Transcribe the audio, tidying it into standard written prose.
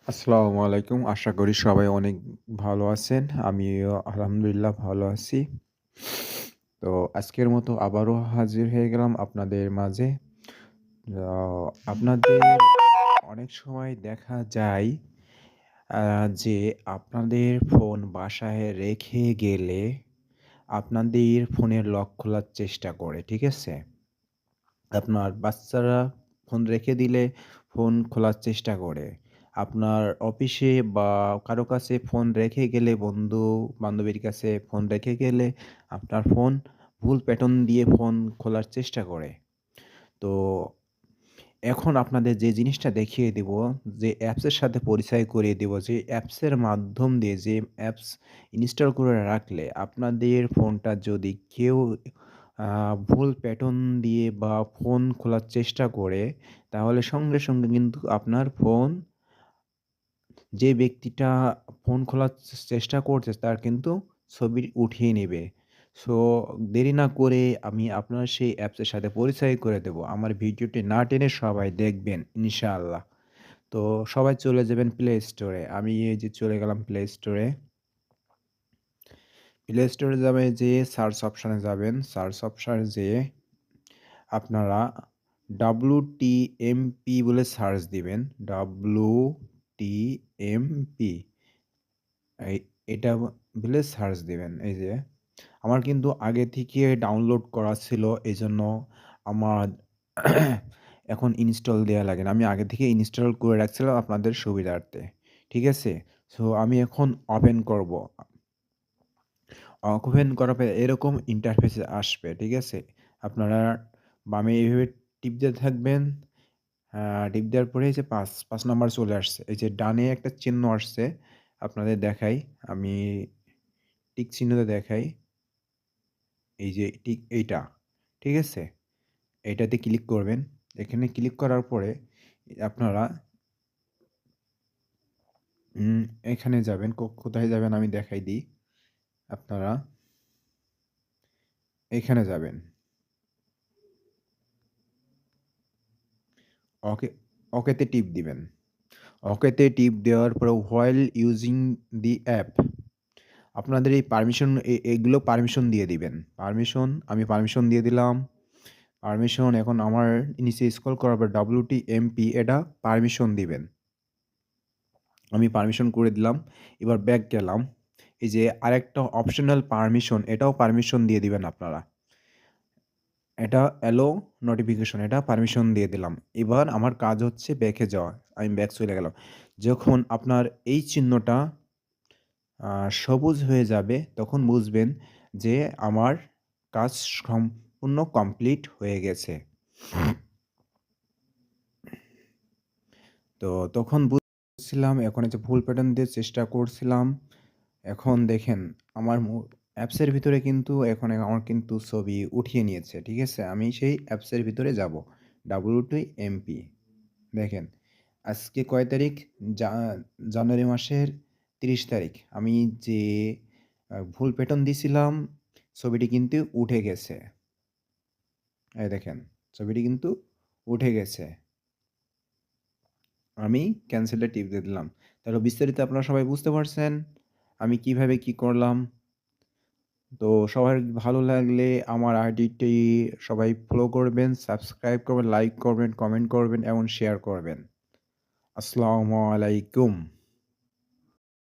আসসালামু আলাইকুম। আশা করি সবাই অনেক ভালো আছেন। আমিও আলহামদুলিল্লাহ ভালো আছি। তো আজকের মতো আবারও হাজির হয়ে গেলাম আপনাদের মাঝে। আ আপনাদের অনেক সময় দেখা যায় আ যে আপনাদের ফোন বাসায় রেখে গেলে আপনাদের ফোনের লক খোলার চেষ্টা করে। ঠিক আছে? আপনার বাচ্চারা ফোন রেখে দিলে ফোন খোলার চেষ্টা করে। আপনার অফিসে বা কারো কাছে ফোন রেখে গেলে বন্ধু-বান্ধবীর কাছে ফোন রেখে গেলে আপনার ফোন ভুল প্যাটার্ন দিয়ে ফোন খোলার চেষ্টা করে। তো এখন আপনাদের যে জিনিসটা দেখিয়ে দিব, যে অ্যাপসের সাথে পরিচয় করিয়ে দিব, যে অ্যাপসের মাধ্যম দিয়ে যে অ্যাপস ইনস্টল করে রাখলে আপনাদের ফোনটা যদি কেউ আ ভুল প্যাটার্ন দিয়ে বা ফোন খোলার চেষ্টা করে, তাহলে সঙ্গে, সঙ্গে কিন্তু আপনার ফোন যে ব্যক্তিটা ফোন খোলার চেষ্টা করছে তার কিন্তু ছবি উঠিয়ে নিবে। সো দেরি না করে আমি আপনার সেই অ্যাপসের সাথে পরিচয় করে দেব। আমার ভিডিওটি না টেনে সবাই দেখবেন ইনশাআল্লাহ। তো সবাই চলে যাবেন প্লে স্টোরে। আমি এই যে চলে গেলাম প্লে স্টোরে। প্লে স্টোরে যেয়ে সার্চ অপশনে যাবেন। সার্চ অপশনে যেয়ে আপনারা WTMP বলে সার্চ দিবেন। WTMP এই এটা বলে সার্চ দিবেন। এই যে আমার কিন্তু আগে থেকে ডাউনলোড করা ছিল। এজন্য আমার এখন ইনস্টল দেয়া লাগে না। আমি আগে থেকে ইনস্টল করে রাখছিলাম আপনাদের সুবিধার্থে। ঠিক আছে? সো আমি এখন ওপেন করব। ওপেন করার পরে এরকম ইন্টারফেস আসবে। ঠিক আছে? আপনারা বামে এভাবে টিপ দিতে থাকবেন। টিপ দেওয়ার পরে এই যে ৫ নাম্বার চলে আসছে। এই যে ডানে একটা চিহ্ন আসছে। আপনাদের দেখাই। আমি টিক চিহ্নটা দেখাই। এই যে টিক এইটা। ঠিক আছে? এইটাতে ক্লিক করবেন। এখানে ক্লিক করার পরে আপনারা উম এখানে যাবেন। কোথায় যাবেন আমি দেখাই দিই। আপনারা এখানে যাবেন। ওকে ওকেতে টিপ দিবেন। ওকেতে টিপ দেওয়ার পরে হোয়াইল ইউজিং দি অ্যাপ আপনাদের এই পারমিশন এগুলো পারমিশন দিয়ে দিবেন। আমি পারমিশন দিয়ে দিলাম। পারমিশন এখন আমার নিচে স্ক্রল করার পর WTMP এটা পারমিশন দিবেন। আমি পারমিশন করে দিলাম। এবার ব্যাক গেলাম। এই যে আরেকটা অপশনাল পারমিশন এটাও পারমিশন দিয়ে দিবেন আপনারা। এটা অ্যালো নোটিফিকেশন এটা পারমিশন দিয়ে দিলাম। এবার আমার কাজ হচ্ছে ব্যাকে যাওয়া। আমি ব্যাক চলে গেলাম। যখন আপনার এই চিহ্নটা সবুজ হয়ে যাবে তখন বুঝবেন যে আমার কাজ সম্পূর্ণ কমপ্লিট হয়ে গেছে। তো তখন বুঝছিলাম এখন এই যে ভুল প্যাটার্ন দিয়ে চেষ্টা করছিলাম। এখন দেখেন আমার অ্যাপসের ভিতরে কিন্তু এখন আমার কিন্তু ছবি উঠিয়ে নিয়েছে। ঠিক আছে? আমি সেই অ্যাপসের ভিতরে যাব। WTMP দেখেন আজকে কয় তারিখ? জা জানুয়ারি মাসের ৩০ তারিখ। আমি যে ভুল প্যাটার্ন দিছিলাম ছবিটি কিন্তু উঠে গেছে। এই দেখেন ছবিটি কিন্তু উঠে গেছে। আমি ক্যানসেলে টিপ দিয়ে দিলাম। তাহলে বিস্তারিত আপনারা সবাই বুঝতে পারছেন আমি কিভাবে কি করলাম। তো সবার ভালো লাগলে আমার আইডিটি সবাই ফলো করবেন, সাবস্ক্রাইব করবেন, লাইক করবেন, কমেন্ট করবেন এবং শেয়ার করবেন। আসসালামু আলাইকুম।